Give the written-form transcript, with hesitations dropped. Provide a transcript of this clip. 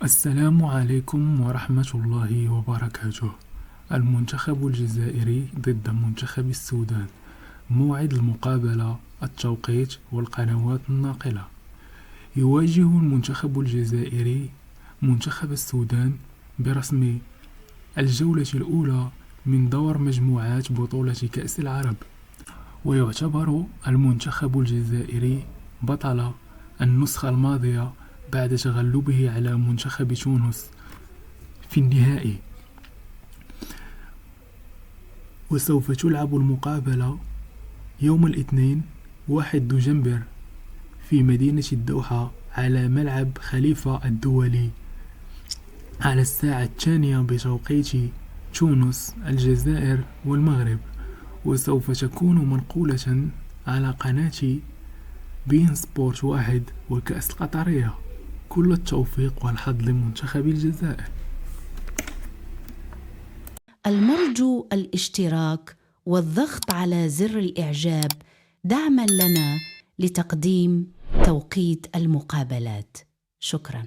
السلام عليكم ورحمة الله وبركاته. المنتخب الجزائري ضد منتخب السودان. موعد المقابلة، التوقيت والقنوات الناقلة. يواجه المنتخب الجزائري منتخب السودان برسم الجولة الأولى من دور مجموعات بطولة كأس العرب، ويعتبر المنتخب الجزائري بطل النسخة الماضية بعد تغلبه على منتخب تونس في النهائي. وسوف تلعب المقابلة يوم الاثنين 1 دجنبر في مدينة الدوحة على ملعب خليفة الدولي على الساعة 2 بتوقيت تونس، الجزائر والمغرب، وسوف تكون منقولة على قناة بين سبورت 1 والكأس القطرية. كل التوفيق والحظ لمنتخب الجزائر. المرجو الاشتراك والضغط على زر الإعجاب دعما لنا لتقديم توقيت المقابلات. شكرا.